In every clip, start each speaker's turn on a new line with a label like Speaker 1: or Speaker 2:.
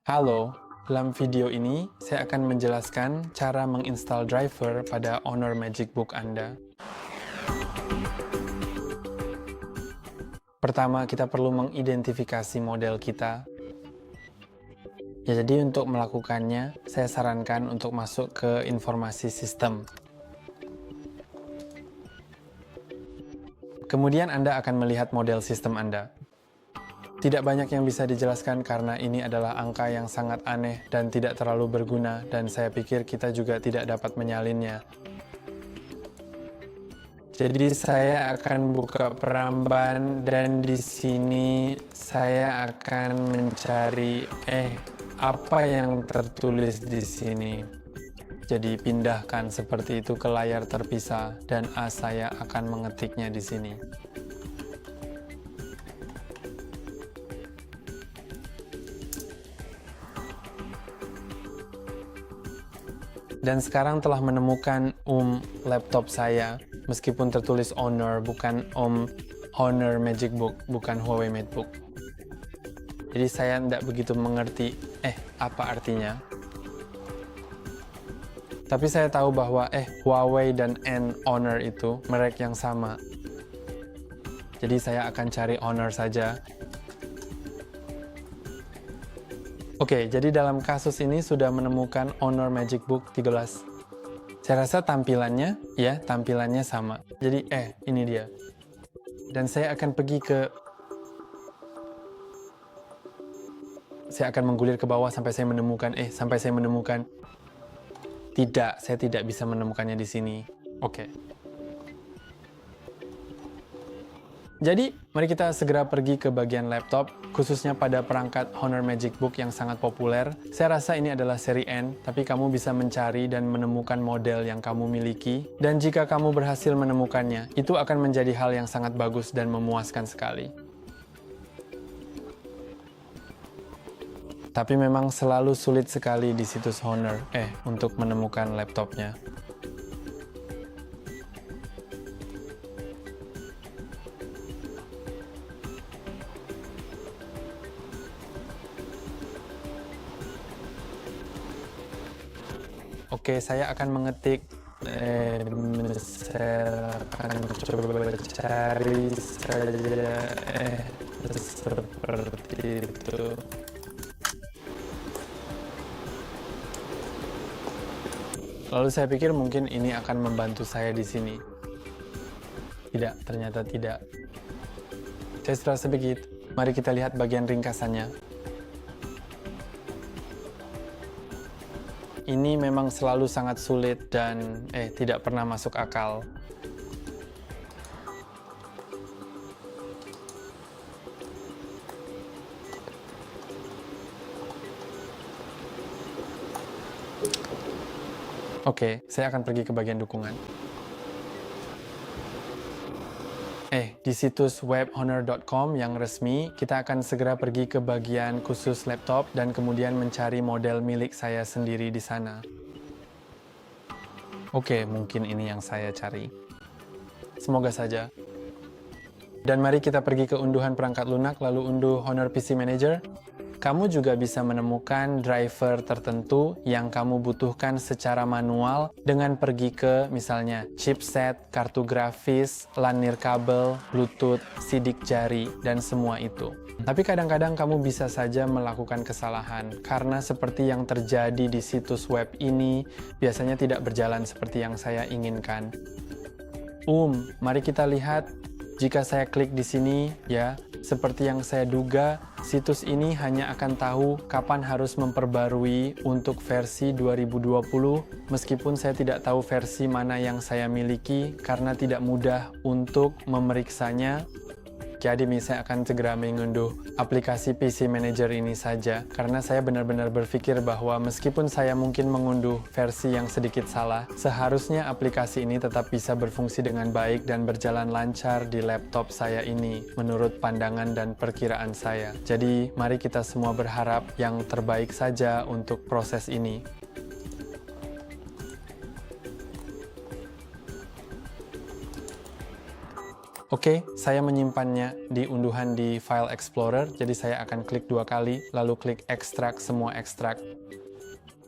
Speaker 1: Halo, dalam video ini saya akan menjelaskan cara menginstal driver pada Honor Magic Book Anda. Pertama, kita perlu mengidentifikasi model kita. Ya, jadi untuk melakukannya, saya sarankan untuk masuk ke informasi sistem. Kemudian Anda akan melihat model sistem Anda. Tidak banyak yang bisa dijelaskan karena ini adalah angka yang sangat aneh dan tidak terlalu berguna, dan saya pikir kita juga tidak dapat menyalinnya. Jadi saya akan buka peramban dan di sini saya akan mencari apa yang tertulis di sini. Jadi pindahkan seperti itu ke layar terpisah dan saya akan mengetiknya di sini. Dan sekarang telah menemukan laptop saya, meskipun tertulis Honor, bukan Honor Magic Book, bukan Huawei MateBook. Jadi saya tidak begitu mengerti, apa artinya. Tapi saya tahu bahwa Huawei dan Honor itu merek yang sama. Jadi saya akan cari Honor saja. Oke, jadi dalam kasus ini sudah menemukan Honor Magic Book 13. Saya rasa tampilannya sama. Jadi ini dia. Dan saya akan saya akan menggulir ke bawah sampai saya menemukan saya tidak bisa menemukannya di sini. Oke. Jadi, mari kita segera pergi ke bagian laptop, khususnya pada perangkat Honor Magic Book yang sangat populer. Saya rasa ini adalah seri N, tapi kamu bisa mencari dan menemukan model yang kamu miliki. Dan jika kamu berhasil menemukannya, itu akan menjadi hal yang sangat bagus dan memuaskan sekali. Tapi memang selalu sulit sekali di situs Honor, untuk menemukan laptopnya. Oke, saya akan mengetik, saya akan coba cari saja, seperti itu. Lalu saya pikir mungkin ini akan membantu saya di sini. Tidak, ternyata tidak. Saya serasa begitu. Mari kita lihat bagian ringkasannya. Ini memang selalu sangat sulit dan tidak pernah masuk akal. Oke, saya akan pergi ke bagian dukungan. Di situs web honor.com yang resmi, kita akan segera pergi ke bagian khusus laptop dan kemudian mencari model milik saya sendiri di sana. Oke, mungkin ini yang saya cari. Semoga saja. Dan mari kita pergi ke unduhan perangkat lunak, lalu unduh Honor PC Manager. Kamu juga bisa menemukan driver tertentu yang kamu butuhkan secara manual dengan pergi ke misalnya chipset, kartu grafis, LAN nirkabel, Bluetooth, sidik jari, dan semua itu. Tapi kadang-kadang kamu bisa saja melakukan kesalahan karena seperti yang terjadi di situs web ini biasanya tidak berjalan seperti yang saya inginkan. Mari kita lihat. Jika saya klik di sini, seperti yang saya duga, situs ini hanya akan tahu kapan harus memperbarui untuk versi 2020, meskipun saya tidak tahu versi mana yang saya miliki karena tidak mudah untuk memeriksanya. Jadi saya akan segera mengunduh aplikasi PC Manager ini saja, karena saya benar-benar berpikir bahwa meskipun saya mungkin mengunduh versi yang sedikit salah, seharusnya aplikasi ini tetap bisa berfungsi dengan baik dan berjalan lancar di laptop saya ini, menurut pandangan dan perkiraan saya. Jadi, mari kita semua berharap yang terbaik saja untuk proses ini. Oke, saya menyimpannya di unduhan di File Explorer, jadi saya akan klik 2 kali, lalu klik ekstrak semua ekstrak.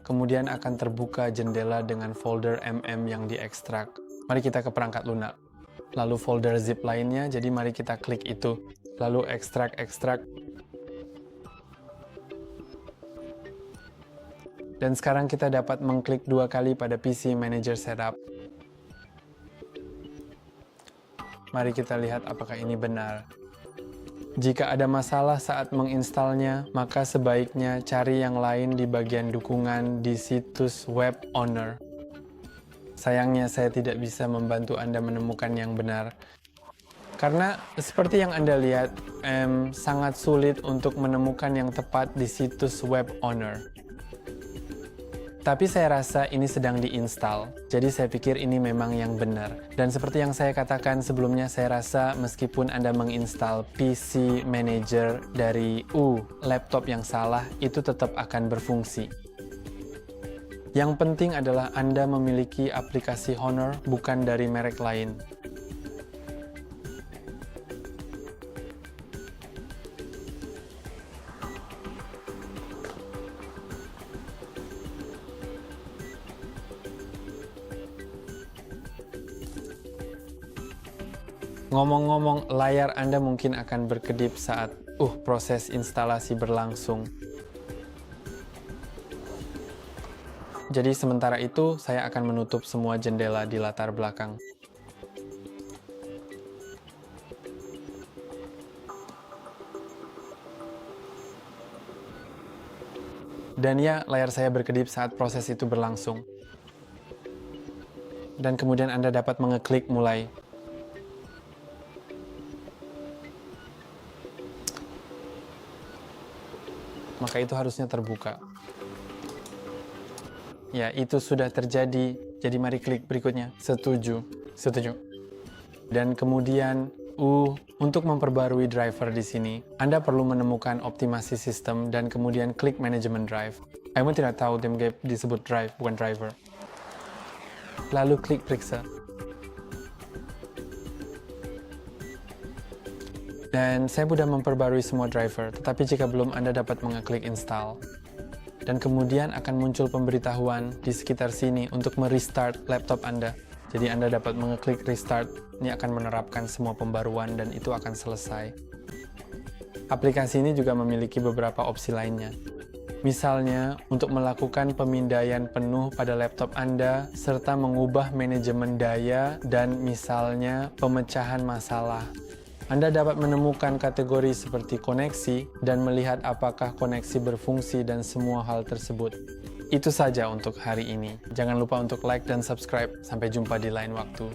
Speaker 1: Kemudian akan terbuka jendela dengan folder MM yang diekstrak. Mari kita ke perangkat lunak. Lalu folder zip lainnya, jadi mari kita klik itu. Lalu ekstrak. Dan sekarang kita dapat mengklik 2 kali pada PC Manager Setup. Mari kita lihat apakah ini benar. Jika ada masalah saat menginstalnya, maka sebaiknya cari yang lain di bagian dukungan di situs web owner. Sayangnya saya tidak bisa membantu Anda menemukan yang benar. Karena seperti yang Anda lihat, sangat sulit untuk menemukan yang tepat di situs web owner. Tapi saya rasa ini sedang diinstal, jadi saya pikir ini memang yang benar. Dan seperti yang saya katakan sebelumnya, saya rasa meskipun Anda menginstal PC Manager dari laptop yang salah, itu tetap akan berfungsi. Yang penting adalah Anda memiliki aplikasi Honor bukan dari merek lain. Ngomong-ngomong, layar Anda mungkin akan berkedip saat proses instalasi berlangsung. Jadi sementara itu, saya akan menutup semua jendela di latar belakang. Dan ya, layar saya berkedip saat proses itu berlangsung. Dan kemudian Anda dapat mengeklik mulai. Maka itu harusnya terbuka. Ya, itu sudah terjadi. Jadi mari klik berikutnya. Setuju. Dan kemudian untuk memperbarui driver di sini, Anda perlu menemukan optimasi sistem dan kemudian klik manajemen drive. Saya tidak tahu tim game disebut drive, bukan driver. Lalu klik periksa. Dan saya mudah memperbarui semua driver, tetapi jika belum Anda dapat mengeklik install. Dan kemudian akan muncul pemberitahuan di sekitar sini untuk merestart laptop Anda. Jadi Anda dapat mengeklik restart, ini akan menerapkan semua pembaruan dan itu akan selesai. Aplikasi ini juga memiliki beberapa opsi lainnya. Misalnya, untuk melakukan pemindaian penuh pada laptop Anda, serta mengubah manajemen daya dan misalnya pemecahan masalah. Anda dapat menemukan kategori seperti koneksi dan melihat apakah koneksi berfungsi dan semua hal tersebut. Itu saja untuk hari ini. Jangan lupa untuk like dan subscribe. Sampai jumpa di lain waktu.